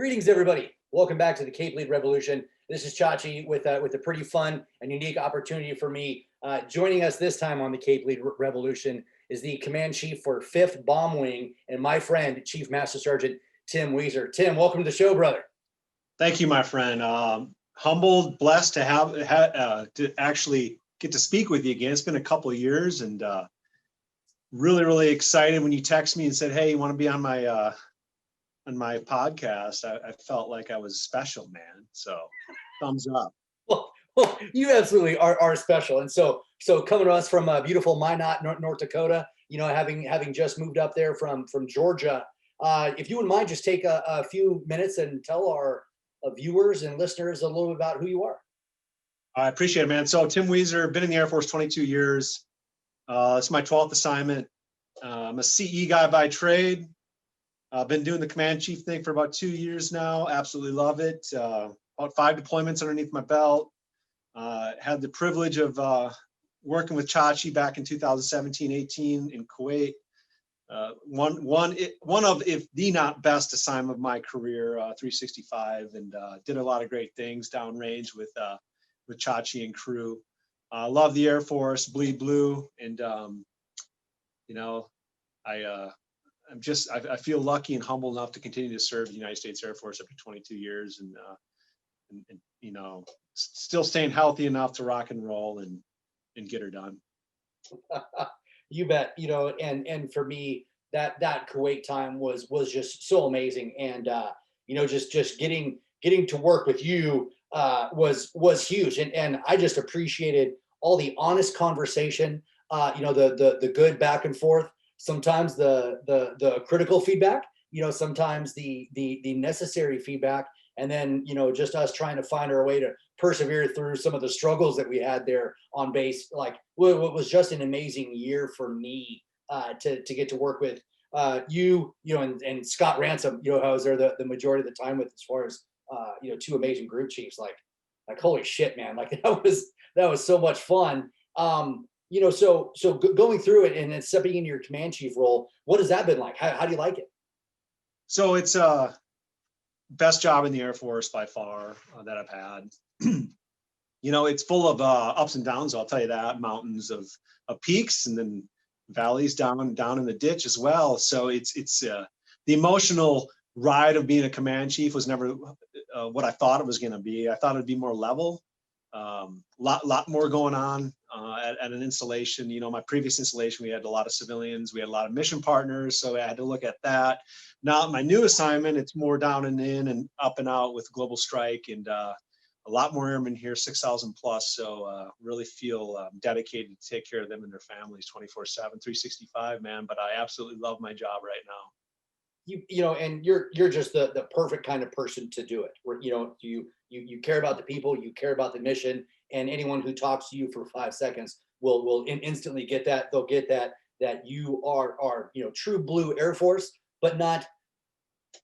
Greetings, everybody. Welcome back to the Cape Lead Revolution. This is Chachi with a pretty fun and unique opportunity for me. Joining us this time on the Cape Lead Revolution is the Command Chief for 5th Bomb Wing and my friend, Chief Master Sergeant Tim Wieser. Tim, welcome to the show, brother. Thank you, my friend. Humbled, blessed to have to actually get to speak with you again. It's been a couple of years, and really excited when you text me and said, "Hey, you want to be on my podcast?" I felt like I was special, man. So, thumbs up. Well, you absolutely are special, and so coming to us from beautiful Minot, North Dakota. You know, having just moved up there from Georgia. If you wouldn't mind, just take a few minutes and tell our viewers and listeners a little bit about who you are. I appreciate it, man. So Tim Wieser, been in the Air Force 22 years. It's my 12th assignment. I'm a CE guy by trade. I've been doing the command chief thing for about 2 years now. Absolutely love it. About 5 deployments underneath my belt. Had the privilege of working with Chachi back in 2017-18 in Kuwait. One of, if the not best assignment of my career, 365, and did a lot of great things downrange with Chachi and crew. Love the Air Force, bleed blue, and you know, I feel lucky and humble enough to continue to serve the United States Air Force after 22 years, and you know, still staying healthy enough to rock and roll and get her done. You bet. You know, and for me, that Kuwait time was just so amazing, and you know, just getting to work with you was huge, and I just appreciated all the honest conversation. You know, the good back and forth. Sometimes the critical feedback. You know, sometimes the necessary feedback, and then, you know, just us trying to find our way to persevere through some of the struggles that we had there on base. Like, what was just an amazing year for me to get to work with you know, and Scott Ransom. You know, I was there the majority of the time with, as far as you know, 2 amazing group chiefs. Like holy shit, man! Like that was so much fun. You know, so going through it and then stepping into your command chief role, what has that been like? How do you like it? So it's best job in the Air Force by far that I've had. You know, it's full of ups and downs, I'll tell you that. Mountains of peaks, and then valleys down in the ditch as well. So it's the emotional ride of being a command chief was never what I thought it was going to be. I thought it'd be more level, lot more going on at an installation. You know, my previous installation, we had a lot of civilians, we had a lot of mission partners, so I had to look at that. Now, my new assignment, it's more down and in and up and out with global strike, and a lot more airmen here, 6,000 plus. So really feel dedicated to take care of them and their families 24/7, 365, man. But I absolutely love my job right now. You know, and you're just the perfect kind of person to do it. Where, you know, you care about the people, you care about the mission, and anyone who talks to you for 5 seconds will instantly get that. They'll get that you are, you know, true blue Air Force, but not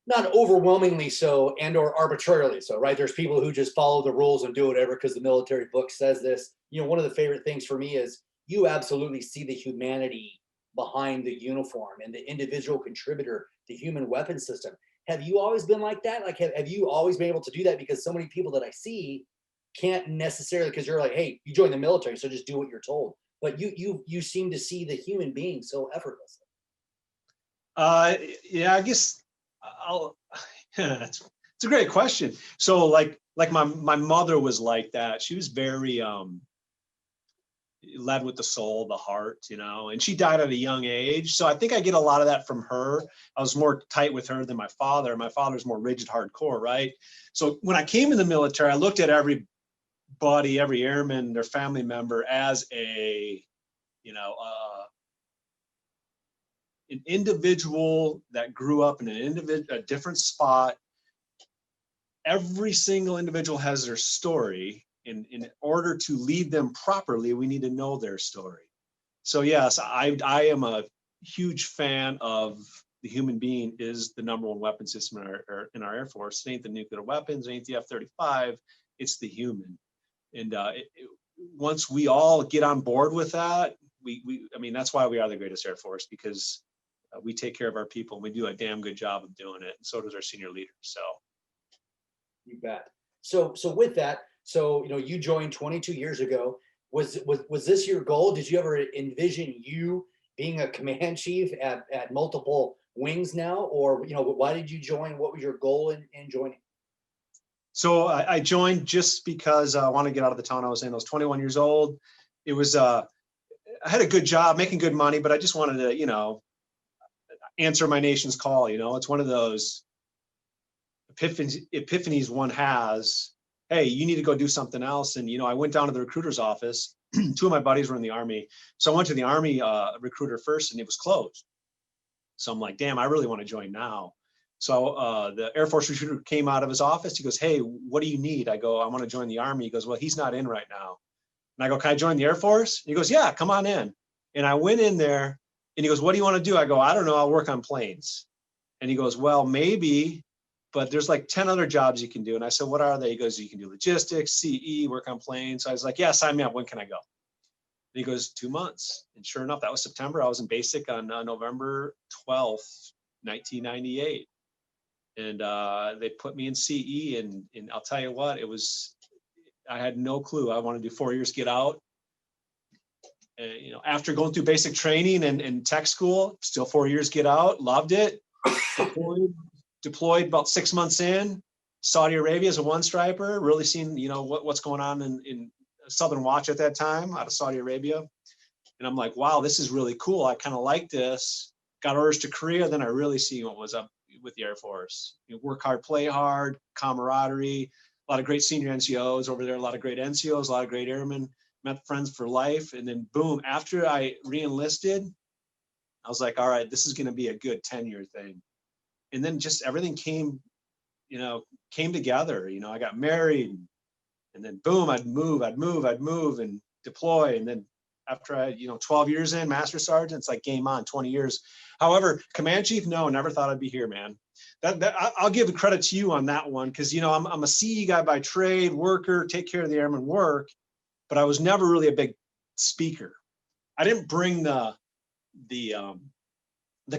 overwhelmingly so, and or arbitrarily so, right? There's people who just follow the rules and do whatever because the military book says this. You know, one of the favorite things for me is you absolutely see the humanity behind the uniform and the individual contributor, the human weapon system. Have you always been like that? Like, have you always been able to do that? Because so many people that I see can't necessarily, because you're like, hey, you joined the military, so just do what you're told. But you seem to see the human being so effortlessly. Yeah, I guess it's a great question. So like my mother was like that. She was very led with the soul, the heart, you know, and she died at a young age. So I think I get a lot of that from her. I was more tight with her than my father. My father's more rigid, hardcore, right? So when I came in the military, I looked at everybody, every airman, their family member as a, you know, an individual that grew up in a different spot. Every single individual has their story. In order to lead them properly, we need to know their story. So yes, I am a huge fan of the human being is the #1 weapon system in our Air Force. It ain't the nuclear weapons, it ain't the F-35, it's the human. And once we all get on board with that, I mean, that's why we are the greatest Air Force, because we take care of our people and we do a damn good job of doing it. And so does our senior leaders. So You bet. So with that, so you joined 22 years ago. Was this your goal? Did you ever envision you being a command chief at multiple wings now, or why did you join? What was your goal in joining? So I joined just because I wanted to get out of the town I was in. I was 21 years old. It was I had a good job, making good money, but I just wanted to, answer my nation's call. It's one of those epiphanies one has. Hey, you need to go do something else. And I went down to the recruiter's office. Two of my buddies were in the Army, so I went to the Army recruiter first, and it was closed. So I'm like, damn, I really want to join now. So the Air Force recruiter came out of his office. He goes, hey, what do you need? I go, I want to join the Army. He goes, well, he's not in right now. And I go, can I join the Air Force? And he goes, yeah, come on in. And I went in there, and he goes, what do you want to do? I go, I don't know. I'll work on planes. And he goes, well, maybe, but there's like 10 other jobs you can do. And I said, what are they? He goes, you can do logistics, CE, work on planes. So I was like, yeah, sign me up. When can I go? And he goes, 2 months. And sure enough, that was September. I was in basic on November 12th, 1998. And they put me in CE. And I'll tell you what, I had no clue. I wanted to do 4 years, get out. After going through basic training and tech school, still 4 years, get out, loved it. Deployed about 6 months in Saudi Arabia as a one striper, really seen, what's going on in Southern Watch at that time out of Saudi Arabia. And I'm like, wow, this is really cool. I kind of like this. Got orders to Korea. Then I really see what was up with the Air Force. Work hard, play hard, camaraderie, a lot of great senior NCOs over there, a lot of great NCOs, a lot of great airmen, met friends for life. And then boom, after I re-enlisted, I was like, all right, this is going to be a good 10-year thing. And then just everything came together. I got married, and then boom, I'd move and deploy. And then after 12 years in, Master Sergeant, it's like game on, 20 years. However, Command Chief, no, never thought I'd be here, man. I'll give the credit to you on that one, because I'm a CE guy by trade, worker, take care of the airman work, but I was never really a big speaker. I didn't bring the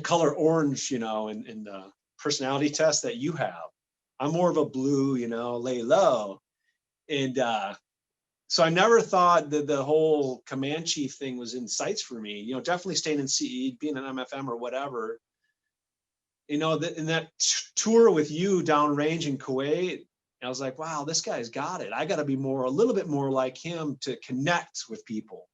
color orange, in the personality test that you have. I'm more of a blue, lay low. And so I never thought that the whole command chief thing was in sights for me. Definitely staying in CE, being an MFM or whatever. In that tour with you downrange in Kuwait, I was like, wow, this guy's got it. I got to be a little bit more like him to connect with people.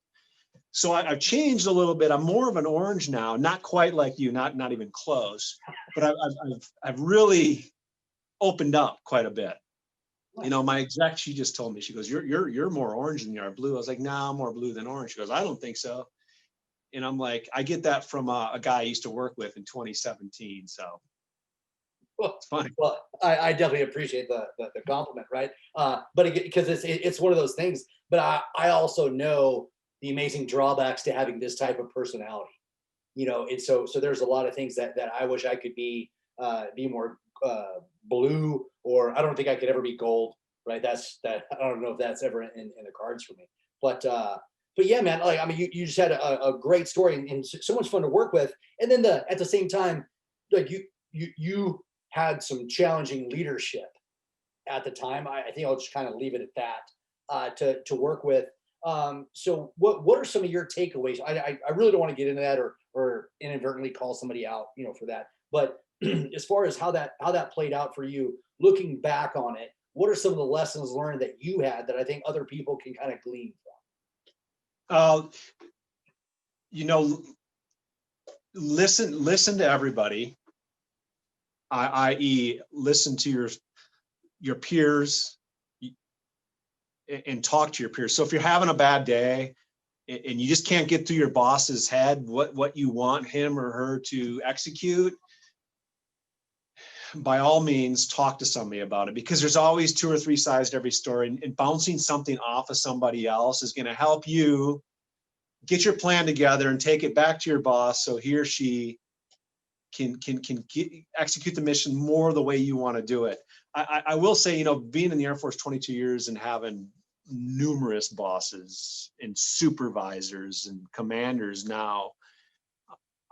So I've changed a little bit. I'm more of an orange now, not quite like you, not even close, but I've really opened up quite a bit. My exec, she just told me, she goes, you're more orange than you are blue. I was like, nah, I'm more blue than orange. She goes, I don't think so. And I'm like, I get that from a guy I used to work with in 2017. So it's funny. Well, I definitely appreciate the compliment, right? But because it's one of those things. But I also know the amazing drawbacks to having this type of personality, and so there's a lot of things that I wish I could be more blue, or I don't think I could ever be gold, right? I don't know if that's ever in the cards for me. But yeah, man, like, I mean, you just had a great story and so much fun to work with. And then at the same time, like you had some challenging leadership at the time. I think I'll just kind of leave it at that to work with. So what are some of your takeaways? I really don't want to get into that or inadvertently call somebody out, for that. But as far as how that played out for you, looking back on it, what are some of the lessons learned that you had that I think other people can kind of glean from? Listen to everybody, i.e. listen to your peers and talk to your peers. So if you're having a bad day and you just can't get through your boss's head what you want him or her to execute, by all means, talk to somebody about it, because there's always 2 or 3 sides to every story, and bouncing something off of somebody else is going to help you get your plan together and take it back to your boss so he or she can execute the mission more the way you want to do it. I will say, being in the Air Force 22 years and having numerous bosses and supervisors and commanders now,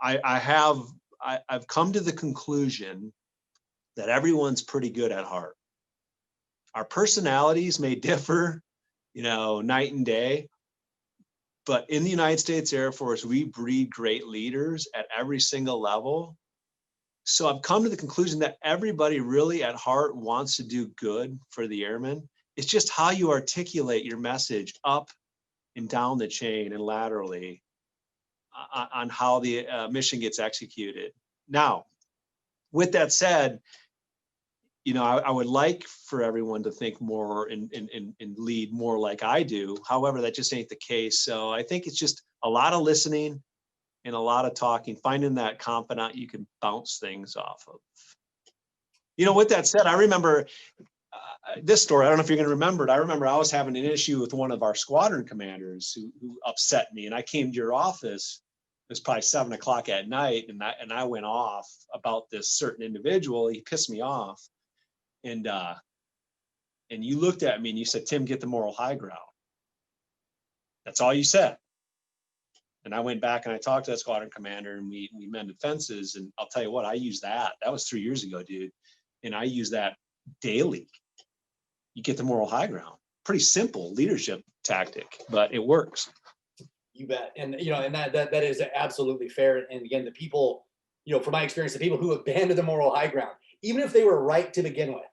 I've come to the conclusion that everyone's pretty good at heart. Our personalities may differ, night and day, but in the United States Air Force, we breed great leaders at every single level. So I've come to the conclusion that everybody really at heart wants to do good for the airmen. It's just how you articulate your message up and down the chain and laterally on how the mission gets executed. Now, with that said, I would like for everyone to think more and lead more like I do. However, that just ain't the case. So I think it's just a lot of listening and a lot of talking, finding that confidant you can bounce things off of. With that said, I remember this story. I don't know if you're going to remember it. I remember I was having an issue with one of our squadron commanders who upset me, and I came to your office. It was probably 7 o'clock at night, and I went off about this certain individual. He pissed me off, and you looked at me and you said, "Tim, get the moral high ground." That's all you said. And I went back and I talked to that squadron commander, and we mended fences. And I'll tell you what, I used that. That was 3 years ago, dude. And I use that daily. You get the moral high ground. Pretty simple leadership tactic, but it works. You bet. And, and that is absolutely fair. And again, the people, from my experience, the people who abandon the moral high ground, even if they were right to begin with,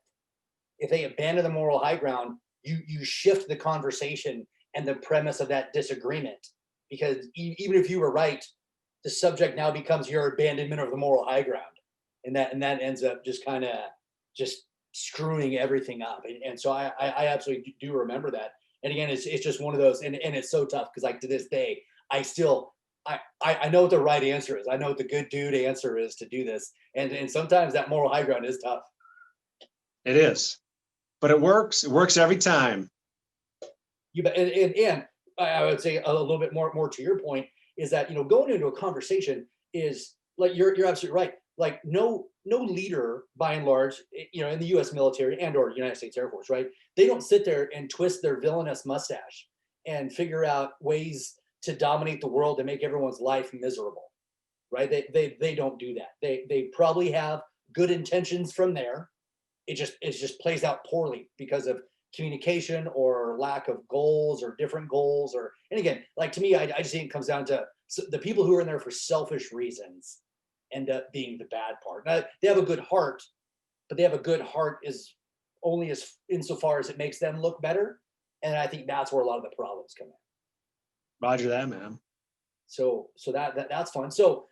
if they abandon the moral high ground, you shift the conversation and the premise of that disagreement. Because even if you were right, the subject now becomes your abandonment of the moral high ground. And that ends up just kind of just screwing everything up. And so I absolutely do remember that. And again, it's just one of those, and it's so tough because like to this day, I know what the right answer is. I know what the good dude answer is to do this. And sometimes that moral high ground is tough. It is, but it works. It works every time. You bet. And I would say a little bit more to your point is that, going into a conversation is like, you're absolutely right. Like no leader by and large, in the US military and or United States Air Force, right? They don't sit there and twist their villainous mustache and figure out ways to dominate the world and make everyone's life miserable, right? They don't do that. They probably have good intentions from there. It just plays out poorly because of communication or lack of goals or different goals. And again, like to me, I just think it comes down to the people who are in there for selfish reasons end up being the bad part. Now, they have a good heart, but they have a good heart is only as insofar as it makes them look better. And I think that's where a lot of the problems come in. Roger that, man. So that's fun. So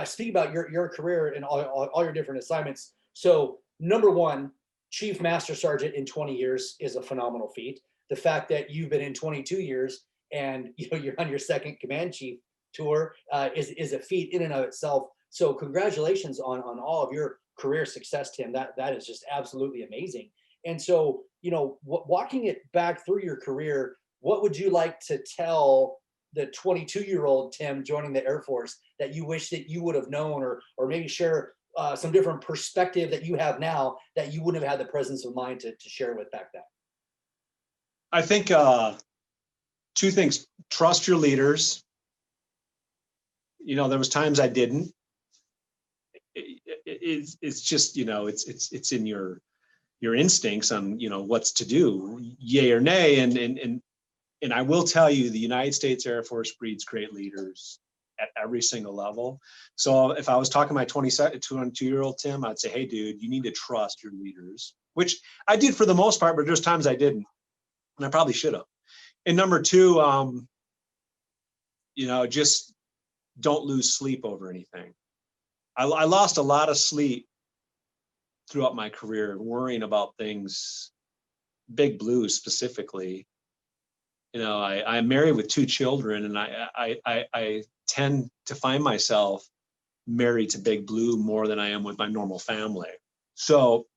speaking about your career and all your different assignments. So number one, Chief Master Sergeant in 20 years is a phenomenal feat. The fact that you've been in 22 years and you're on your second command chief tour is a feat in and of itself. So congratulations on all of your career success, Tim. That is just absolutely amazing. And so, walking it back through your career, what would you like to tell the 22-year-old Tim joining the Air Force that you wish that you would have known, or maybe share some different perspective that you have now that you wouldn't have had the presence of mind to share with back then? I think two things: trust your leaders. There was times I didn't. It's just it's in your instincts on what's to do, yay or nay. And I will tell you, the United States Air Force breeds great leaders at every single level. So if I was talking to my 22-year-old Tim, I'd say, hey, dude, you need to trust your leaders, which I did for the most part, but there's times I didn't, and I probably should have. And number two, just don't lose sleep over anything. I lost a lot of sleep throughout my career worrying about things, Big Blue specifically. I'm married with 2 children, and I tend to find myself married to Big Blue more than I am with my normal family. So,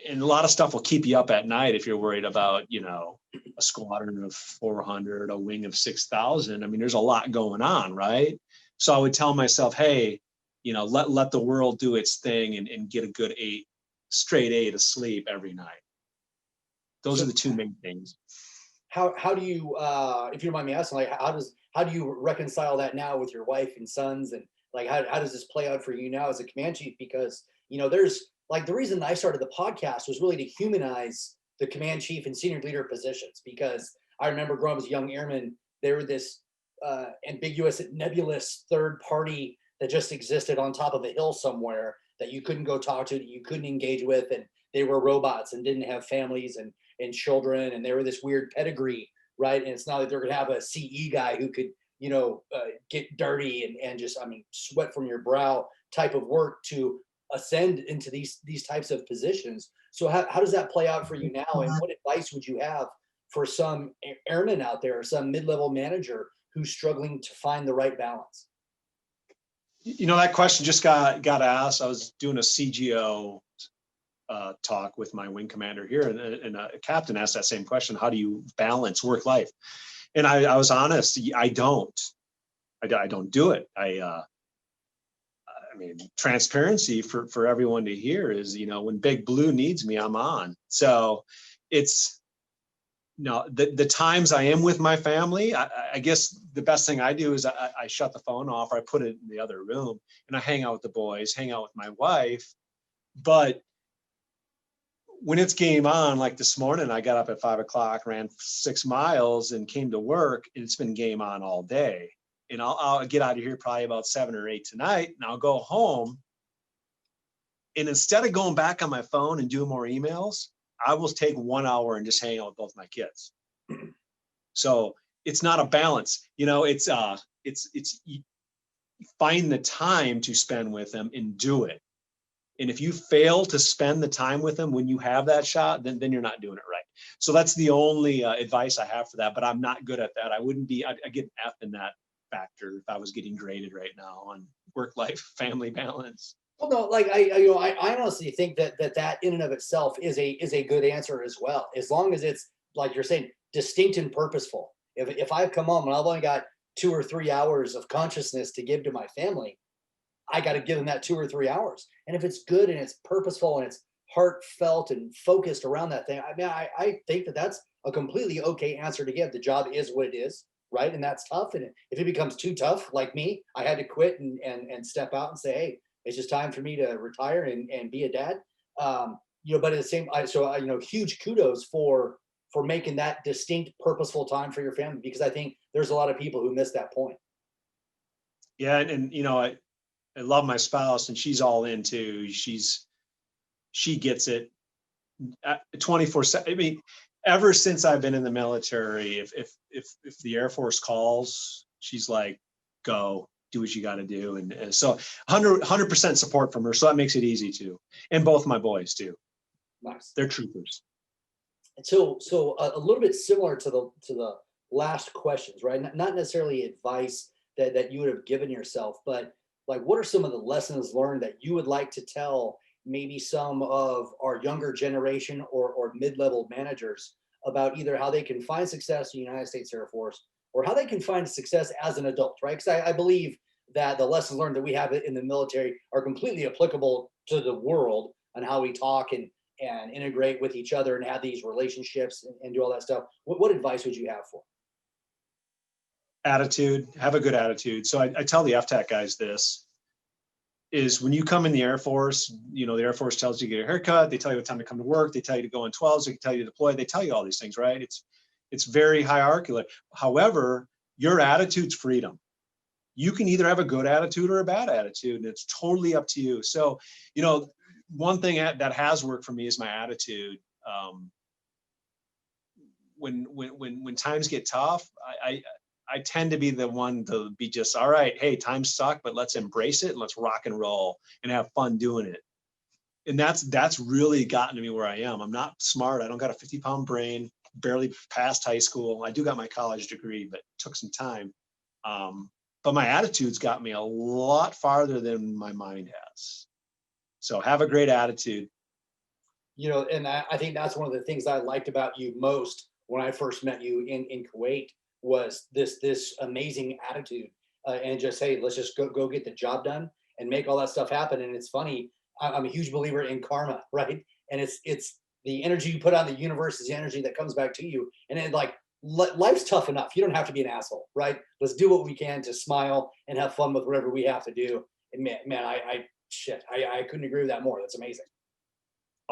and a lot of stuff will keep you up at night if you're worried about, a squadron of 400, a wing of 6,000. I mean, there's a lot going on, right? So I would tell myself, hey, let the world do its thing and get a good straight 8 of sleep every night. Those are the 2 main things. How do you, if you don't mind me asking, like how do you reconcile that now with your wife and sons, and like how does this play out for you now as a command chief? Because there's like the reason I started the podcast was really to humanize the command chief and senior leader positions, because I remember growing up as a young airman, they were this ambiguous, nebulous third party that just existed on top of a hill somewhere that you couldn't go talk to, that you couldn't engage with, and they were robots and didn't have families and children, and they were this weird pedigree, right? And it's not that they're going to have a CE guy who could, get dirty and just, I mean, sweat from your brow type of work to ascend into these types of positions. So how does that play out for you now? And what advice would you have for some airman out there, or some mid-level manager who's struggling to find the right balance? That question just got asked. I was doing a CGO talk with my wing commander here, and a captain asked that same question: how do you balance work life? And I was honest, I don't do it. I mean, transparency for everyone to hear is, when Big Blue needs me, I'm on. So it's, the times I am with my family, I guess the best thing I do is I shut the phone off, or I put it in the other room, and I hang out with the boys, hang out with my wife. But when it's game on, like this morning, I got up at 5 o'clock, ran 6 miles and came to work, and it's been game on all day. And I'll get out of here probably about 7 or 8 tonight, and I'll go home. And instead of going back on my phone and doing more emails, I will take 1 hour and just hang out with both my kids. So it's not a balance, it's you find the time to spend with them and do it. And if you fail to spend the time with them when you have that shot, then you're not doing it right. So that's the only advice I have for that. But I'm not good at that. I wouldn't be. I get an F in that factor if I was getting graded right now on work-life family balance. Well, no, like I honestly think that in and of itself is a good answer as well, as long as it's, like you're saying, distinct and purposeful. If I've come home and I've only got 2 or 3 hours of consciousness to give to my family, I got to give them that 2 or 3 hours. And if it's good and it's purposeful and it's heartfelt and focused around that thing, I mean, I think that's a completely okay answer to give. The job is what it is, right? And that's tough. And if it becomes too tough, like me, I had to quit and step out and say, hey, it's just time for me to retire and be a dad. But at the same, huge kudos for making that distinct, purposeful time for your family, because I think there's a lot of people who miss that point. Yeah, and I love my spouse, and she's all in too. She gets it 24/7. I mean, ever since I've been in the military, if the Air Force calls, she's like, go do what you got to do. And so 100% support from her. So that makes it easy too. And both my boys too. Nice. They're troopers. And so a little bit similar to the last questions, right? Not necessarily advice that you would have given yourself, but like, what are some of the lessons learned that you would like to tell maybe some of our younger generation or mid-level managers about either how they can find success in the United States Air Force, or how they can find success as an adult, right? Because I believe that the lessons learned that we have in the military are completely applicable to the world, on how we talk and integrate with each other and have these relationships and do all that stuff. What advice would you have for them? Attitude, have a good attitude. So I tell the FTAC guys this, is when you come in the Air Force, the Air Force tells you to get a haircut, they tell you what time to come to work, they tell you to go in 12s, they tell you to deploy, they tell you all these things, right? It's very hierarchical. However, your attitude's freedom. You can either have a good attitude or a bad attitude, and it's totally up to you. So, one thing that has worked for me is my attitude. When times get tough, I tend to be the one to be just, all right, hey, times suck, but let's embrace it and let's rock and roll and have fun doing it. And that's really gotten to me where I am. I'm not smart. I don't got a 50-pound brain, barely passed high school. I do got my college degree, but it took some time. But my attitude's got me a lot farther than my mind has. So have a great attitude. And I think that's one of the things I liked about you most when I first met you in Kuwait, was this amazing attitude, and just, hey, let's just go get the job done and make all that stuff happen. And it's funny, I'm a huge believer in karma, right? And it's the energy you put on the universe is the energy that comes back to you. And then, like, life's tough enough. You don't have to be an asshole, right? Let's do what we can to smile and have fun with whatever we have to do. And man, I couldn't agree with that more. That's amazing.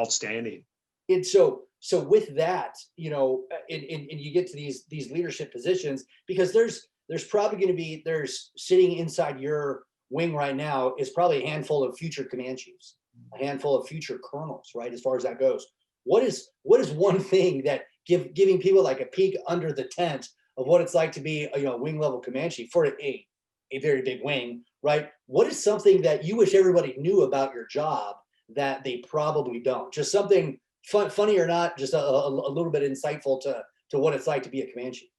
Outstanding. And so with that, and you get to these leadership positions, because there's probably going to be, there's sitting inside your wing right now is probably a handful of future command chiefs, a handful of future colonels, right? As far as that goes, what is one thing that giving people like a peek under the tent of what it's like to be a wing level command chief for a very big wing, right? What is something that you wish everybody knew about your job that they probably don't? Just something funny or not, just a little bit insightful to what it's like to be a command chief.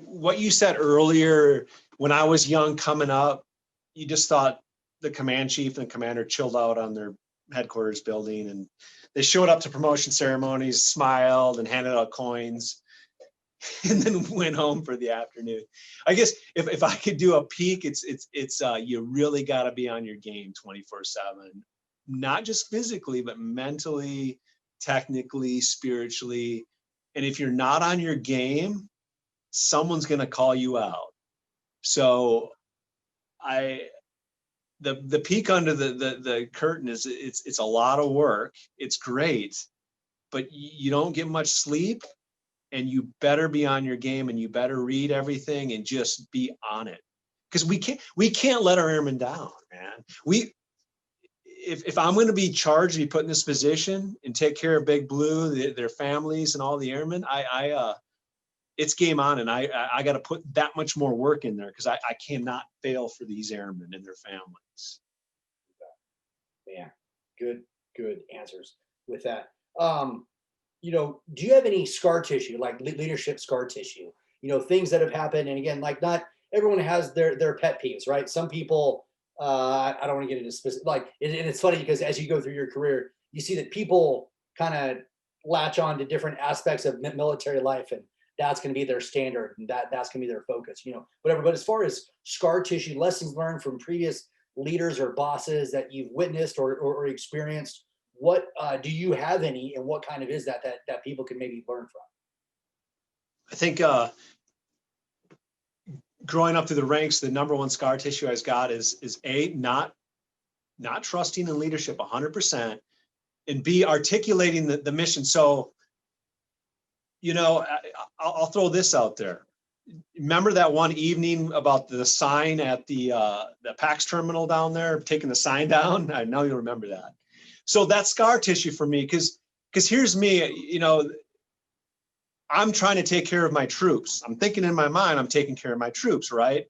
What you said earlier, when I was young coming up, you just thought the command chief and commander chilled out on their headquarters building, and they showed up to promotion ceremonies, smiled and handed out coins, and then went home for the afternoon. I guess if I could do a peek, it's you really got to be on your game 24/7, not just physically, but mentally, technically, spiritually. And if you're not on your game, someone's going to call you out. So the peek under the curtain is it's a lot of work. It's great, but you don't get much sleep, and you better be on your game, and you better read everything and just be on it. Because we can't let our airmen down, man. If I'm going to be charged to be put in this position and take care of Big Blue, their families, and all the airmen, it's game on, and I got to put that much more work in there, because I cannot fail for these airmen and their families. Yeah, good answers with that. Do you have any scar tissue, like leadership scar tissue? Things that have happened, and again, like not everyone has their pet peeves, right? Some people, I don't want to get into specific, and it's funny because as you go through your career, you see that people kind of latch on to different aspects of military life, and that's going to be their standard, and that's going to be their focus, whatever. But as far as scar tissue, lessons learned from previous leaders or bosses that you've witnessed or experienced, what do you have any, and what kind of is that people can maybe learn from? I think growing up through the ranks, the number one scar tissue I've got is not trusting in leadership 100%, and B, articulating the mission. So, I'll throw this out there. Remember that one evening about the sign at the PAX terminal down there, taking the sign down? I know you remember that. So that's scar tissue for me, because here's me, I'm trying to take care of my troops. I'm thinking in my mind, I'm taking care of my troops, right?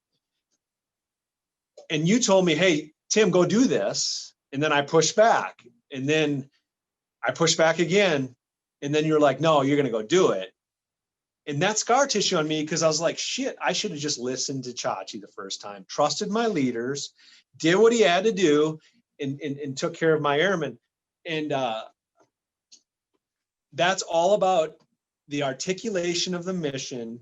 And you told me, hey, Tim, go do this. And then I pushed back. And then I pushed back again. And then you're like, no, you're going to go do it. And that's scar tissue on me, because I was like, shit, I should have just listened to Chachi the first time, trusted my leaders, did what he had to do, and took care of my airmen. And that's all about the articulation of the mission.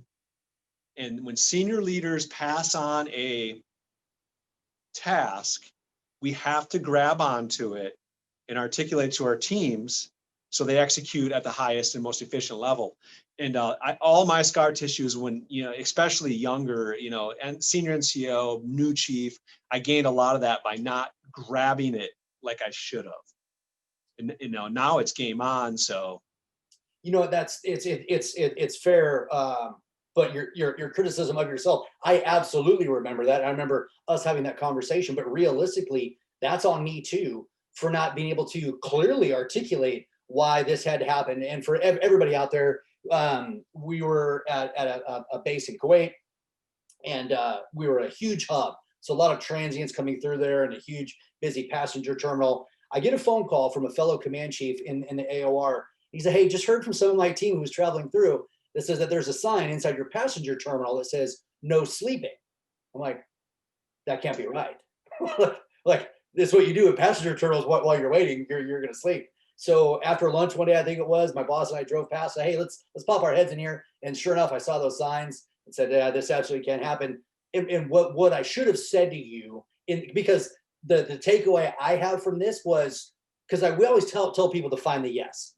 And when senior leaders pass on a task, we have to grab onto it and articulate to our teams so they execute at the highest and most efficient level. And all my scar tissue is when, especially younger, and senior NCO, new chief, I gained a lot of that by not grabbing it like I should have. And now it's game on. So, that's it's fair. But your criticism of yourself, I absolutely remember that. I remember us having that conversation. But realistically, that's on me too, for not being able to clearly articulate why this had to happen. And for everybody out there, we were at a base in Kuwait, and we were a huge hub. So a lot of transients coming through there, and a huge busy passenger terminal. I get a phone call from a fellow command chief in the AOR. He said, hey, just heard from someone on my team who was traveling through that says that there's a sign inside your passenger terminal that says no sleeping. I'm like, that can't be right. like this is what you do in passenger terminals while you're waiting, you're going to sleep. So after lunch one day, I think it was, my boss and I drove past, said, hey, let's pop our heads in here. And sure enough, I saw those signs and said, yeah, this absolutely can't happen. And what I should have said to you, because the takeaway I have from this was, because we always tell people to find the yes.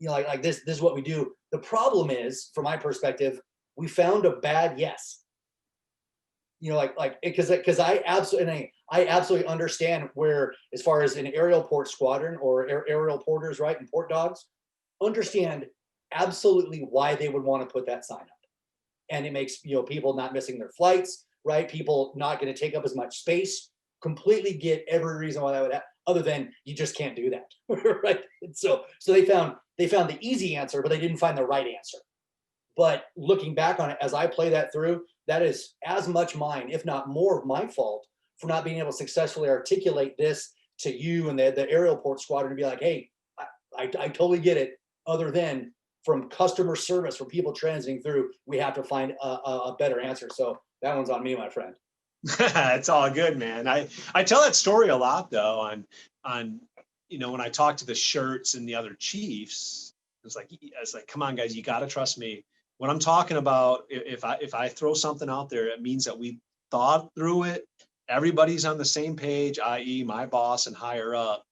Like this is what we do. The problem is, from my perspective, we found a bad yes. Because I absolutely, and I absolutely understand where, as far as an aerial port squadron or aerial porters, right, and port dogs, understand absolutely why they would want to put that sign up. And it makes, people not missing their flights, right? People not going to take up as much space. Completely get every reason why that would happen, other than you just can't do that, right? And so they found the easy answer, but they didn't find the right answer. But looking back on it, as I play that through, that is as much mine, if not more, of my fault for not being able to successfully articulate this to you and the aerial port squadron to be like, hey, I totally get it. Other than from customer service, from people transiting through, we have to find a better answer. So that one's on me, my friend. It's all good, man. I tell that story a lot though on when I talk to the shirts and the other chiefs, it's like, come on, guys, you got to trust me. What I'm talking about, if I throw something out there, it means that we thought through it. Everybody's on the same page, i.e., my boss and higher up.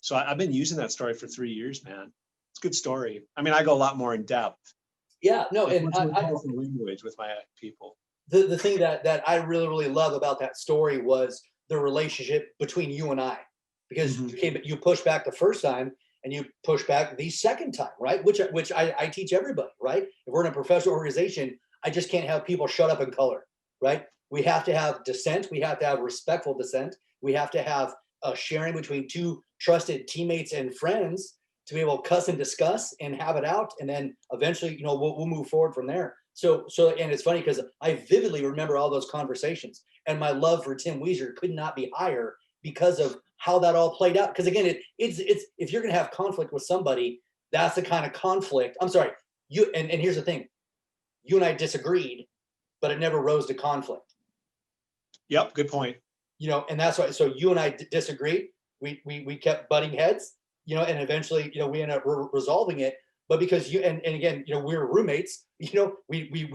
So I've been using that story for 3 years, man. It's a good story. I mean, I go a lot more in depth. Yeah, no, It's and much more powerful language with my people. the thing that I really, really love about that story was the relationship between you and I, because you push back the first time and you push back the second time, right? Which I teach everybody, right? If we're in a professional organization, I just can't have people shut up and color, right? We have to have dissent. We have to have respectful dissent. We have to have a sharing between two trusted teammates and friends to be able to cuss and discuss and have it out, and then eventually, we'll move forward from there. So, and it's funny because I vividly remember all those conversations, and my love for Tim Wieser could not be higher because of how that all played out. Because again, it's if you're going to have conflict with somebody, that's the kind of conflict. I'm sorry, and here's the thing, you and I disagreed, but it never rose to conflict. Yep, good point. And that's why. So you and I disagreed. We kept butting heads. And eventually, we ended up resolving it. But because you and again, we were roommates. We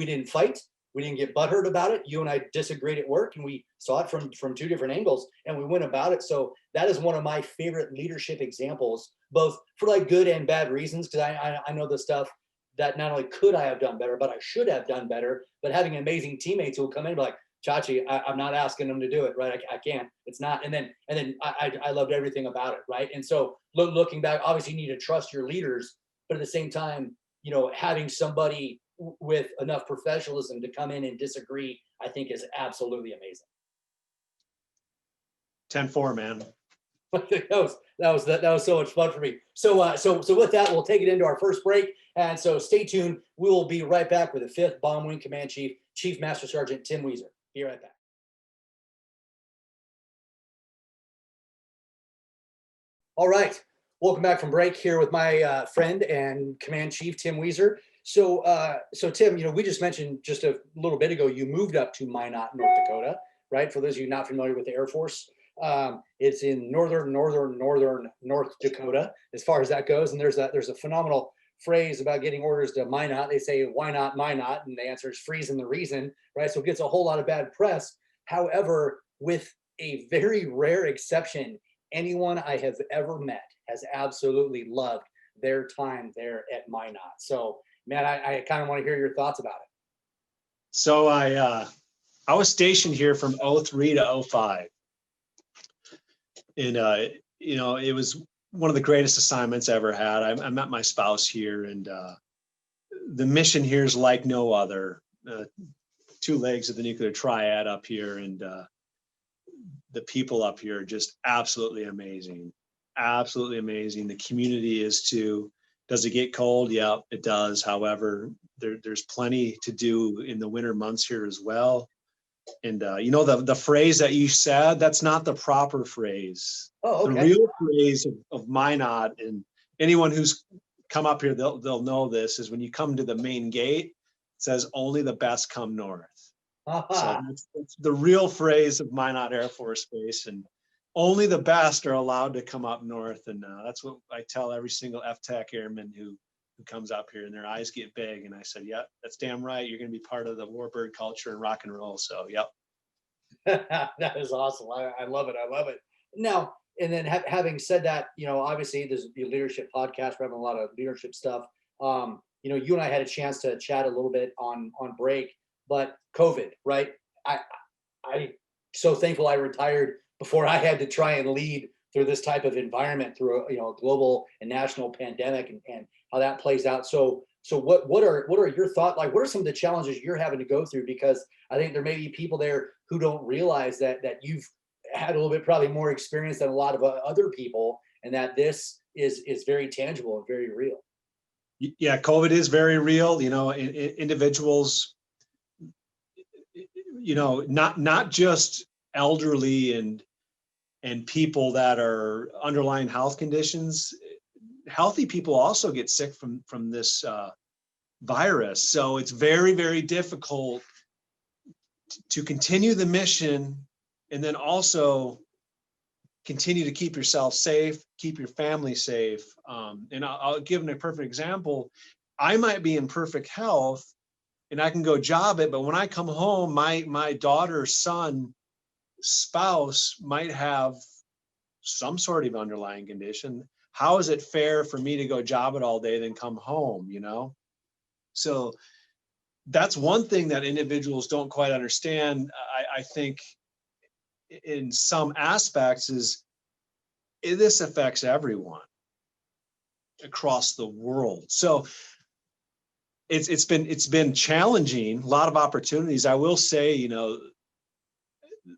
didn't fight. We didn't get butthurt about it. You and I disagreed at work, and we saw it from two different angles, and we went about it. So that is one of my favorite leadership examples, both for like good and bad reasons. Because I know the stuff that not only could I have done better, but I should have done better. But having amazing teammates who will come in and be like, Chachi, I'm not asking them to do it, right? I can't. It's not. And then I loved everything about it, right? And so looking back, obviously you need to trust your leaders, but at the same time, having somebody with enough professionalism to come in and disagree, I think is absolutely amazing. 10-4, man. that was so much fun for me. So with that, we'll take it into our first break. And so stay tuned. We will be right back with the 5th Bomb Wing Command Chief, Chief Master Sergeant Tim Wieser. Be right back. All right. Welcome back from break here with my friend and Command Chief Tim Wieser. So Tim, we just mentioned just a little bit ago, you moved up to Minot, North Dakota, right? For those of you not familiar with the Air Force, it's in northern North Dakota, as far as that goes. And there's a phenomenal phrase about getting orders to Minot. They say, why not Minot? And the answer is freezing the reason, right? So it gets a whole lot of bad press. However, with a very rare exception, anyone I have ever met has absolutely loved their time there at Minot. So, man, I kind of want to hear your thoughts about it. So I was stationed here from 03 to 05. And, it was one of the greatest assignments I ever had. I met my spouse here, and the mission here is like no other. 2 legs of the nuclear triad up here, and the people up here are just absolutely amazing. Absolutely amazing. The community is too. Does it get cold? Yeah, it does. However, there's plenty to do in the winter months here as well. And the phrase that you said, that's not the proper phrase. Oh, okay. The real phrase of Minot, and anyone who's come up here, they'll know this, is when you come to the main gate, it says only the best come north. So that's the real phrase of Minot Air Force Base, and only the best are allowed to come up north. And that's what I tell every single FTech airman who comes up here, and their eyes get big. And I said, yep, that's damn right. You're going to be part of the warbird culture and rock and roll. So, yep. That is awesome. I love it. I love it. Now, and then having said that, obviously there's a leadership podcast. We're having a lot of leadership stuff. You and I had a chance to chat a little bit on break, but COVID, right? I so thankful I retired before I had to try and lead through this type of environment, through a global and national pandemic, and how that plays out. So what are your thoughts? Like, what are some of the challenges you're having to go through? Because I think there may be people there who don't realize that you've had a little bit probably more experience than a lot of other people, and that this is very tangible and very real. Yeah, COVID is very real. Individuals, not just elderly and people that are underlying health conditions. Healthy people also get sick from this virus. So it's very, very difficult to continue the mission, and then also continue to keep yourself safe, keep your family safe. And I'll give a perfect example. I might be in perfect health and I can go job it, but when I come home, my daughter, son, spouse might have some sort of underlying condition. How is it fair for me to go job it all day, then come home, So that's one thing that individuals don't quite understand. I think in some aspects this affects everyone across the world. So it's been challenging, a lot of opportunities. I will say,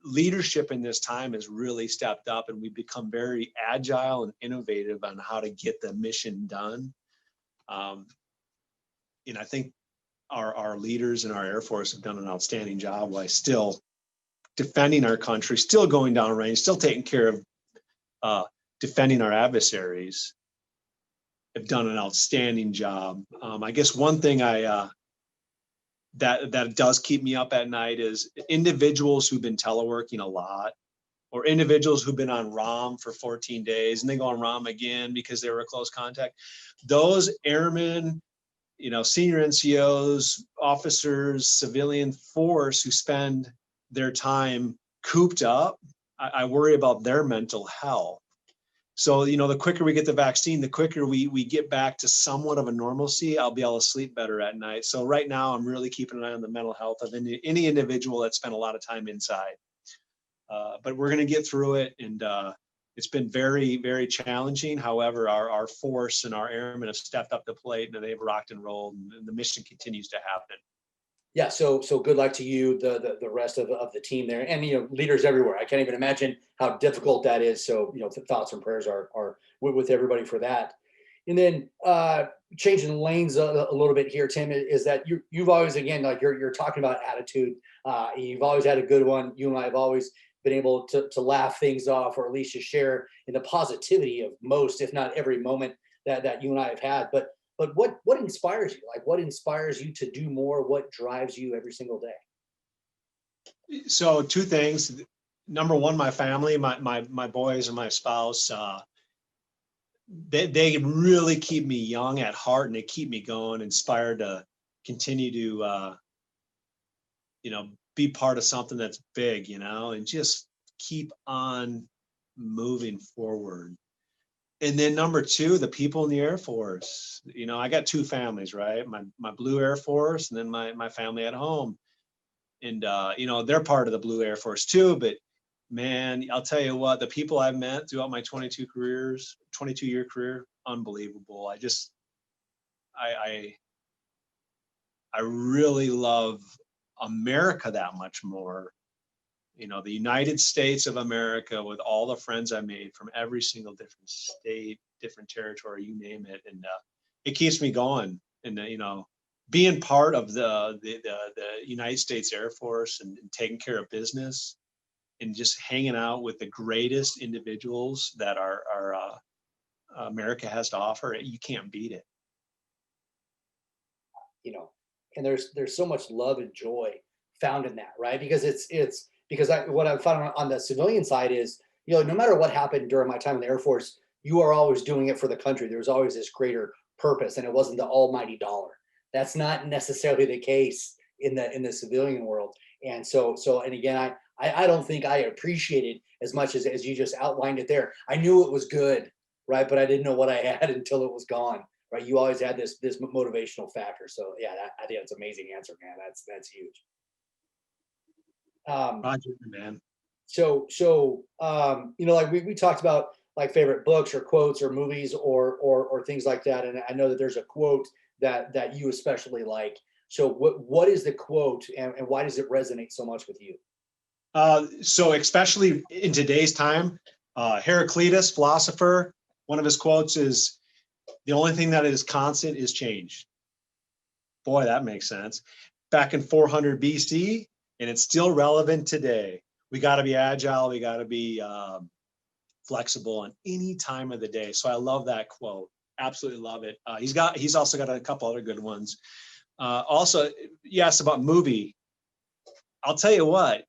leadership in this time has really stepped up, and we've become very agile and innovative on how to get the mission done. And I think our leaders in our Air Force have done an outstanding job while still defending our country, still going down range, still taking care of defending our adversaries. Have done an outstanding job. I guess one thing that does keep me up at night is individuals who've been teleworking a lot, or individuals who've been on ROM for 14 days and they go on ROM again because they were a close contact. Those airmen, senior NCOs, officers, civilian force who spend their time cooped up, I worry about their mental health. So, the quicker we get the vaccine, the quicker we get back to somewhat of a normalcy, I'll be able to sleep better at night. So right now, I'm really keeping an eye on the mental health of any individual that spent a lot of time inside. But we're going to get through it. And it's been very, very challenging. However, our force and our airmen have stepped up the plate, and they've rocked and rolled, and the mission continues to happen. Yeah, so good luck to you, the rest of the team there, and leaders everywhere. I can't even imagine how difficult that is. So thoughts and prayers are with everybody for that. And then changing lanes a little bit here, Tim, is that you've always, again, like you're talking about attitude. You've always had a good one. You and I have always been able to laugh things off, or at least to share in the positivity of most, if not every moment that you and I have had. But what inspires you? Like, what inspires you to do more? What drives you every single day? So two things. Number one, my family, my boys and my spouse, they really keep me young at heart, and they keep me going, inspired to continue to, be part of something that's big, and just keep on moving forward. And then number two, the people in the Air Force. I got two families, right? My Blue Air Force, and then my family at home. And they're part of the Blue Air Force too. But man, I'll tell you what, the people I've met throughout my 22-year career, unbelievable. I really love America that much more. The United States of America, with all the friends I made from every single different state, different territory, you name it. And it keeps me going. And, being part of the United States Air Force and taking care of business and just hanging out with the greatest individuals that our America has to offer, you can't beat it. And there's so much love and joy found in that, right? Because it's because what I've found on the civilian side is, no matter what happened during my time in the Air Force, you are always doing it for the country. There's always this greater purpose, and it wasn't the almighty dollar. That's not necessarily the case in the civilian world. And and again, I don't think I appreciated as much as you just outlined it there. I knew it was good, right? But I didn't know what I had until it was gone, right? You always had this motivational factor. So yeah, I think that's an amazing answer, man. That's huge. Roger, man. You know, like we talked about like favorite books or quotes or movies or things like that. And I know that there's a quote that you especially like. So what is the quote and why does it resonate so much with you? So especially in today's time, Heraclitus, philosopher, one of his quotes is, "The only thing that is constant is change." Boy, that makes sense. Back in 400 BC, and it's still relevant today. We got to be agile. We got to be flexible on any time of the day. So I love that quote. Absolutely love it. He's also got a couple other good ones. Also, yes, about movie. I'll tell you what.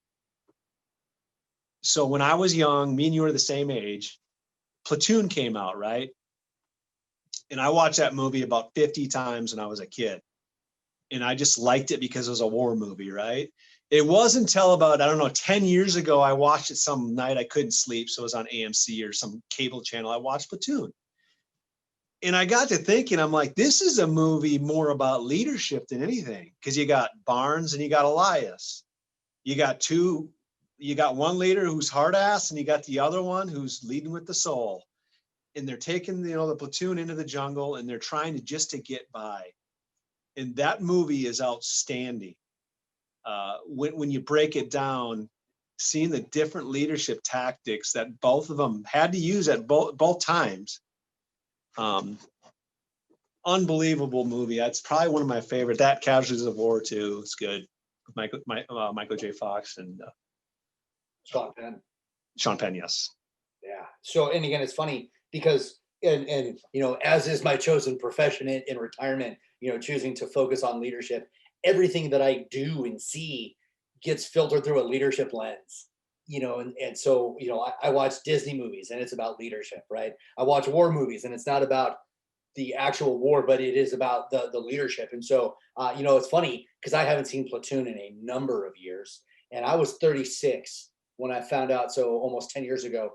So when I was young, me and you were the same age. Platoon came out, right? And I watched that movie about 50 times when I was a kid. And I just liked it because it was a war movie, right? It wasn't until about, I don't know, 10 years ago, I watched it some night I couldn't sleep. So it was on AMC or some cable channel. I watched Platoon. And I got to thinking, I'm like, this is a movie more about leadership than anything. Because you got Barnes and you got Elias. You got one leader who's hard ass, and you got the other one who's leading with the soul. And they're taking, the platoon into the jungle, and they're trying to get by. And that movie is outstanding. When you break it down, seeing the different leadership tactics that both of them had to use at both times. Unbelievable movie. That's probably one of my favorite. That Casualties of War too. It's good. Michael J. Fox and Sean Penn. Sean Penn, yes. Yeah. So, and again, it's funny because, and you know, as is my chosen profession in retirement, you know, choosing to focus on leadership, everything that I do and see gets filtered through a leadership lens. You know, and so, you know, I watch Disney movies and it's about leadership, right? I watch war movies and it's not about the actual war, but it is about the leadership. And so, you know, it's funny because I haven't seen Platoon in a number of years, and I was 36 when I found out. So almost 10 years ago,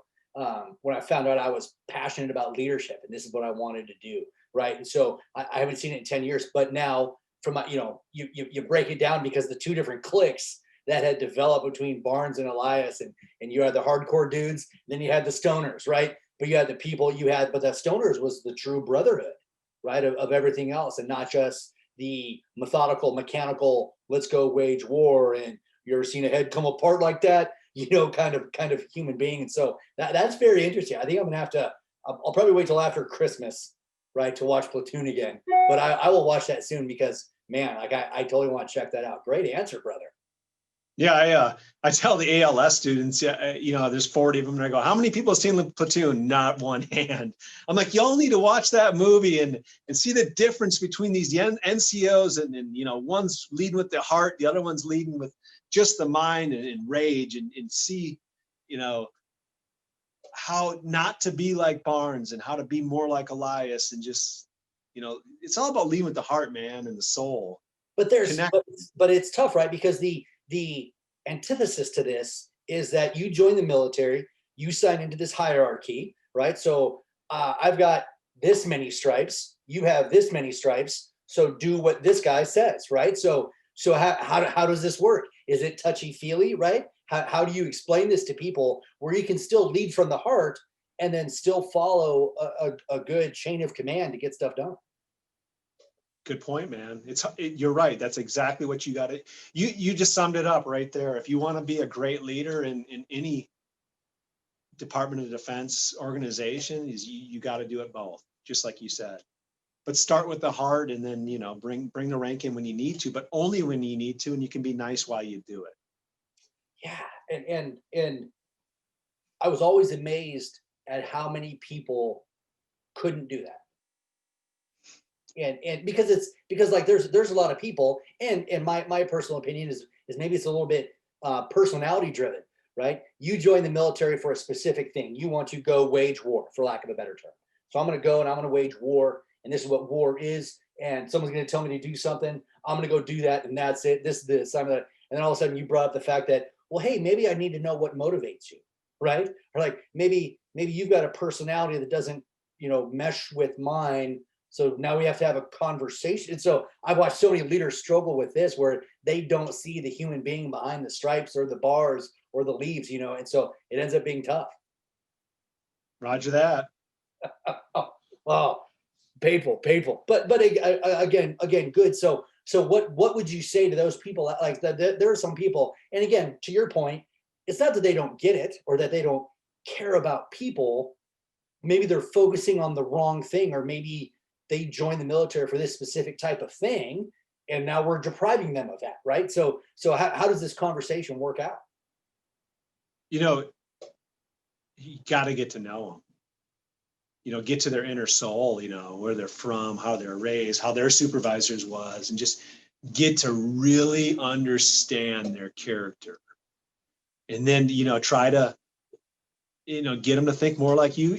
when I found out I was passionate about leadership and this is what I wanted to do, right? And so I haven't seen it in 10 years, but now from my, you know, you break it down because the two different cliques that had developed between Barnes and Elias, and you had the hardcore dudes, then you had the stoners, right? But you had the people but the stoners was the true brotherhood, right? Of everything else, and not just the methodical, mechanical, let's go wage war. And you ever seen a head come apart like that? You know, kind of human being. And so that's very interesting. I think I'm gonna have to. I'll probably wait till after Christmas, right, to watch Platoon again. But I will watch that soon because man, like I totally want to check that out. Great answer, brother. Yeah, I tell the ALS students, there's 40 of them, and I go, "How many people have seen Platoon?" Not one hand. I'm like, y'all need to watch that movie and see the difference between these NCOs and one's leading with the heart, the other one's leading with just the mind and rage, and see, how not to be like Barnes and how to be more like Elias, and just, it's all about leading with the heart, man, and the soul. But but it's tough, right? Because the antithesis to this is that you join the military, you sign into this hierarchy, right? So I've got this many stripes, you have this many stripes, so do what this guy says, right? So how does this work? Is it touchy feely, right? How do you explain this to people where you can still lead from the heart and then still follow a good chain of command to get stuff done? Good point, man. You're right. That's exactly what you got to. You just summed it up right there. If you want to be a great leader in any Department of Defense organization, you got to do it both, just like you said. But start with the heart, and then bring the rank in when you need to, but only when you need to, and you can be nice while you do it. Yeah, and I was always amazed at how many people couldn't do that. And because like there's a lot of people, and my personal opinion is maybe it's a little bit personality driven, right? You join the military for a specific thing. You want to go wage war, for lack of a better term. So I'm going to go and I'm going to wage war, and this is what war is. And someone's going to tell me to do something. I'm going to go do that, and that's it. This is the assignment. And then all of a sudden you brought up the fact that, well, hey, maybe I need to know what motivates you, right? Or like maybe you've got a personality that doesn't mesh with mine. So now we have to have a conversation. And so I've watched so many leaders struggle with this, where they don't see the human being behind the stripes or the bars or the leaves, and so it ends up being tough. Roger that. Oh, painful. But again, good. So what would you say to those people? Like there are some people, and again, to your point, it's not that they don't get it or that they don't care about people. Maybe they're focusing on the wrong thing, or maybe they joined the military for this specific type of thing, and now we're depriving them of that, right? So how does this conversation work out? You know, you got to get to know them. Get to their inner soul, where they're from, how they're raised, how their supervisors was, and just get to really understand their character. And then, try to, get them to think more like you,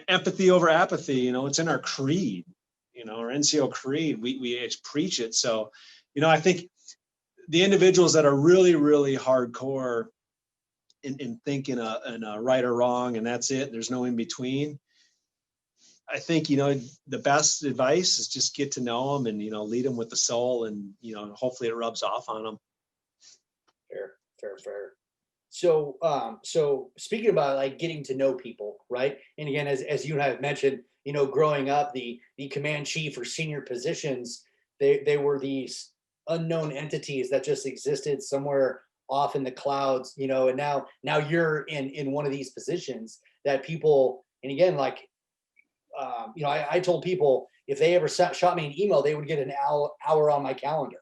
empathy over apathy, it's in our creed, our NCO creed, we preach it. So, I think the individuals that are really, really hardcore in thinking a right or wrong, and that's it, there's no in between. I think, the best advice is just get to know them and, lead them with the soul, and, hopefully it rubs off on them. Fair. So speaking about like getting to know people, right? And again, as you and I have mentioned, growing up, the command chief or senior positions, they were these unknown entities that just existed somewhere off in the clouds, and now you're in one of these positions that people, and again, like, I told people if they ever shot me an email, they would get an hour on my calendar.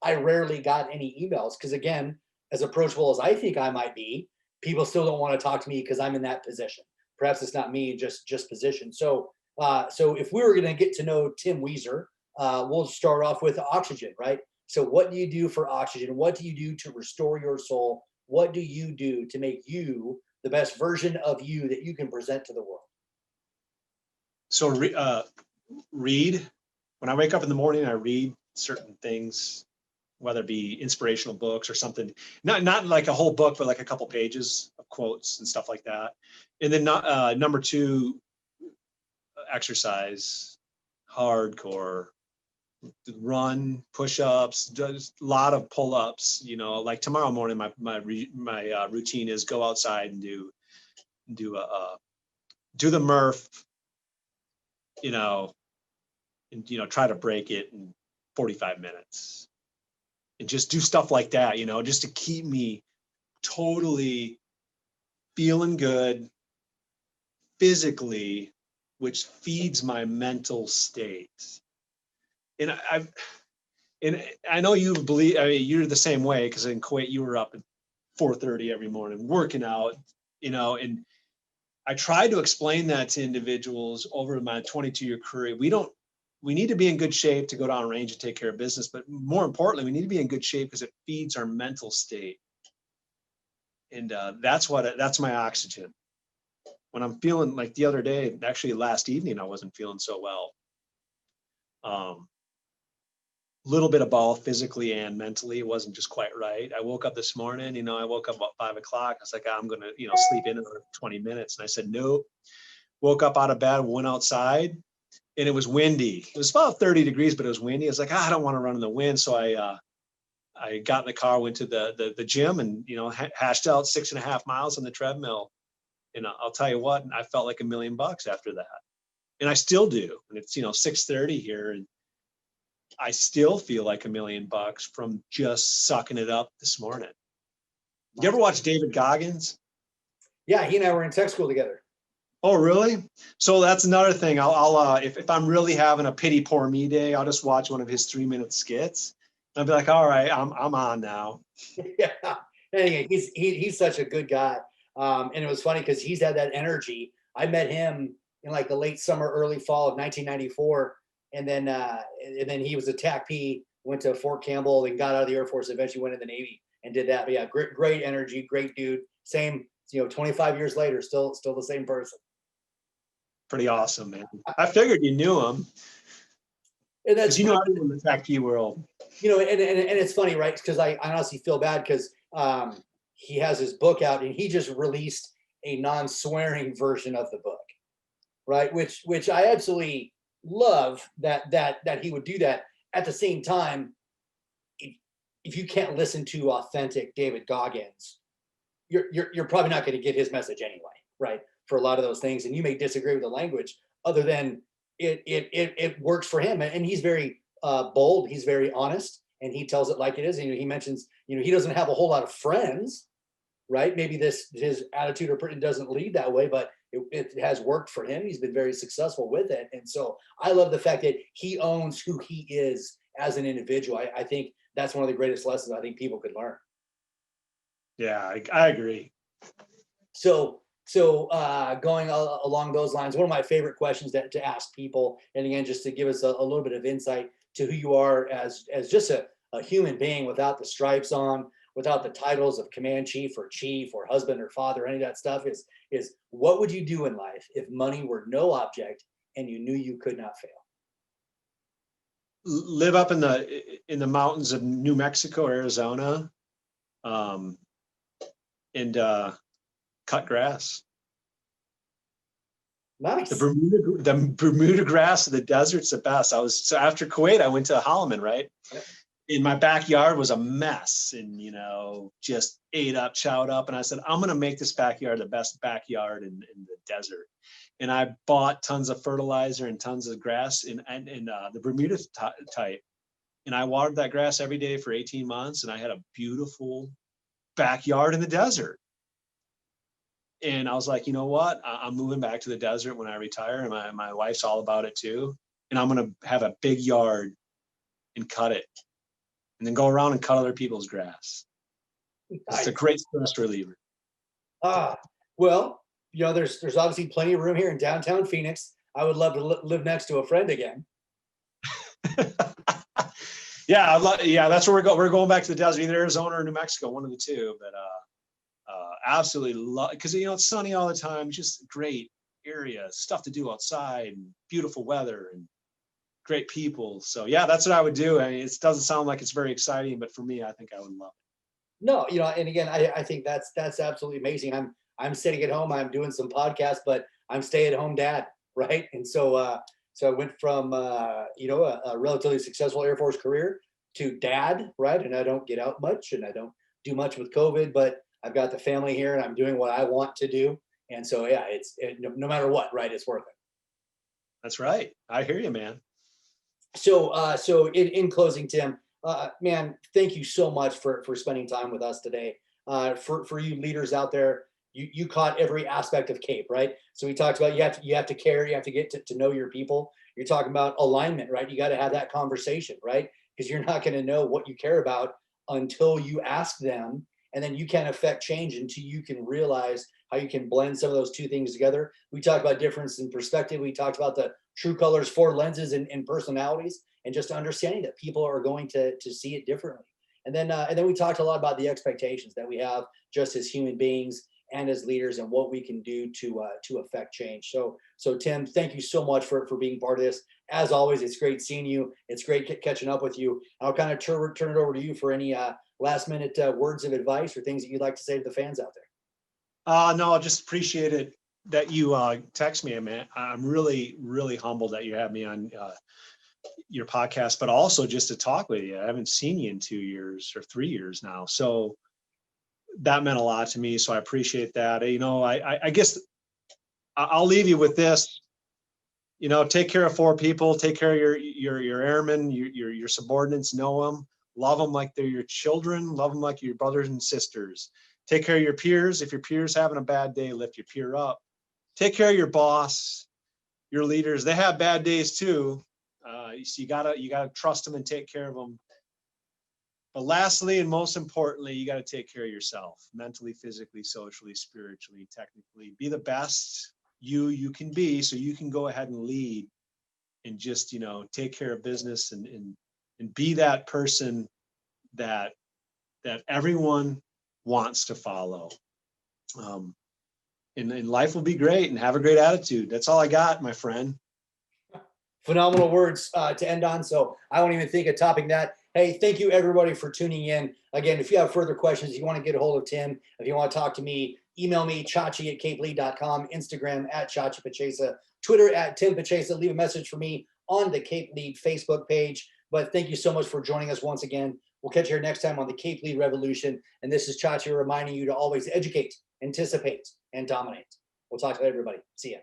I rarely got any emails because, again, as approachable as I think I might be, people still don't want to talk to me because I'm in that position. Perhaps it's not me, just position. So if we were going to get to know Tim Wieser, we'll start off with oxygen, right? So what do you do for oxygen? What do you do to restore your soul? What do you do to make you the best version of you that you can present to the world? So read. When I wake up in the morning, I read certain things, whether it be inspirational books or something, not like a whole book, but like a couple pages of quotes and stuff like that. And then number two, exercise, hardcore, run, push-ups, just a lot of pull-ups. Like tomorrow morning, my routine is go outside and do the Murph, and try to break it in 45 minutes. And just do stuff like that, just to keep me totally feeling good physically, which feeds my mental state. And I know you believe, you're the same way, because in Kuwait you were up at 4:30 every morning working out, and I tried to explain that to individuals over my 22-year career. We need to be in good shape to go down range and take care of business, but more importantly, we need to be in good shape because it feeds our mental state. And that's my oxygen. When I'm feeling like the other day, actually last evening, I wasn't feeling so well. Little bit of both, physically and mentally. It wasn't just quite right. I woke up this morning, I woke up about 5 o'clock. I was like, I'm going to, sleep in another 20 minutes. And I said, nope. Woke up out of bed, went outside, and it was windy. It was about 30 degrees, but it was windy. I was like, I don't want to run in the wind. So I got in the car, went to the gym, and, hashed out 6.5 miles on the treadmill. And I'll tell you what, I felt like $1 million after that. And I still do. And it's, 6:30 here. And I still feel like $1 million from just sucking it up this morning. You ever watch David Goggins? Yeah, he and I were in tech school together. Oh, really? So that's another thing. I'll if I'm really having a pity poor me day, I'll just watch one of his 3-minute skits. And I'll be like, all right, I'm on now. Yeah. Anyway, he's such a good guy. And it was funny because he's had that energy. I met him in like the late summer, early fall of 1994. And then he was a TAC P, went to Fort Campbell, and got out of the Air Force, eventually went in the Navy and did that. But yeah, great energy, great dude. Same, 25 years later, still the same person. Pretty awesome, man. I figured you knew him. And that's everyone in the TAC P world. And it's funny, right? Because I honestly feel bad because he has his book out and he just released a non-swearing version of the book, right? Which I absolutely love that he would do that. At the same time, if you can't listen to authentic David Goggins, you're probably not going to get his message anyway, right? For a lot of those things, and you may disagree with the language, other than it works for him, and he's very bold, he's very honest, and he tells it like it is. And he mentions, he doesn't have a whole lot of friends, right? Maybe his attitude or doesn't lead that way, but it has worked for him. He's been very successful with it, and so I love the fact that he owns who he is as an individual. I think that's one of the greatest lessons I think people could learn. Yeah, I agree. So going along those lines, one of my favorite questions to ask people, and again, just to give us a little bit of insight to who you are as just a human being without the stripes on, without the titles of command chief or husband or father, any of that stuff, is what would you do in life if money were no object and you knew you could not fail? Live up in the mountains of New Mexico, Arizona, and cut grass. Nice. The Bermuda grass of the desert's the best. So after Kuwait, I went to Holloman, right? Yep. In my backyard was a mess, and just ate up, chowed up. And I said, I'm gonna make this backyard the best backyard in the desert. And I bought tons of fertilizer and tons of grass in the Bermuda type. And I watered that grass every day for 18 months, and I had a beautiful backyard in the desert. And I was like, you know what? I'm moving back to the desert when I retire, and my wife's all about it too. And I'm going to have a big yard and cut it, and then go around and cut other people's grass. Nice. It's a great stress reliever. Well, there's obviously plenty of room here in downtown Phoenix. I would love to live next to a friend again. Yeah, that's where we're going back to the desert, either Arizona or New Mexico, one of the two. But absolutely love, because it's sunny all the time, just great area, stuff to do outside, and beautiful weather and great people. So yeah, that's what I would do. I mean, it doesn't sound like it's very exciting, but for me, I think I would love it. No, and again, I think that's absolutely amazing. I'm sitting at home, I'm doing some podcasts, but I'm stay-at-home dad, right? And so I went from a relatively successful Air Force career to dad, right? And I don't get out much, and I don't do much with COVID, but I've got the family here, and I'm doing what I want to do. And so, yeah, no matter what, right? It's worth it. That's right. I hear you, man. So in closing, Tim, man, thank you so much for spending time with us today. For you leaders out there, you caught every aspect of CAPE, right? So we talked about you have to care, you have to get to know your people. You're talking about alignment, right? You got to have that conversation, right? Because you're not going to know what you care about until you ask them. And then you can't affect change until you can realize how you can blend some of those two things together. We talked about difference in perspective. We talked about the true colors, 4 lenses and personalities, and just understanding that people are going to see it differently. And then we talked a lot about the expectations that we have just as human beings and as leaders, and what we can do to affect change. So Tim, thank you so much for being part of this. As always, it's great seeing you. It's great catching up with you. I'll kind of turn it over to you for any last minute words of advice or things that you'd like to say to the fans out there. No, I just appreciate it that you text me, man. I'm really, really humbled that you have me on your podcast, but also just to talk with you. I haven't seen you in 2 years or 3 years now. So that meant a lot to me. So I appreciate that. I guess I'll leave you with this. Take care of 4 people, take care of your airmen, your subordinates, know them, love them like they're your children, love them like your brothers and sisters. Take care of your peers. If your peer's having a bad day, lift your peer up. Take care of your boss, your leaders. They have bad days too. So you gotta trust them and take care of them. But lastly, and most importantly, you got to take care of yourself, mentally, physically, socially, spiritually, technically. Be the best you can be, so you can go ahead and lead and just, take care of business and be that person that everyone wants to follow. And life will be great, and have a great attitude. That's all I got, my friend. Phenomenal words to end on. So I won't even think of topping that. Hey, thank you everybody for tuning in. Again, if you have further questions, if you want to get a hold of Tim, if you want to talk to me, email me, chachi@capelead.com, Instagram @ChachiPachesa, Twitter @TimPachesa. Leave a message for me on the Cape Lead Facebook page. But thank you so much for joining us once again. We'll catch you here next time on the Cape Lead Revolution. And this is Chachi reminding you to always educate, anticipate, and dominate. We'll talk to everybody. See ya.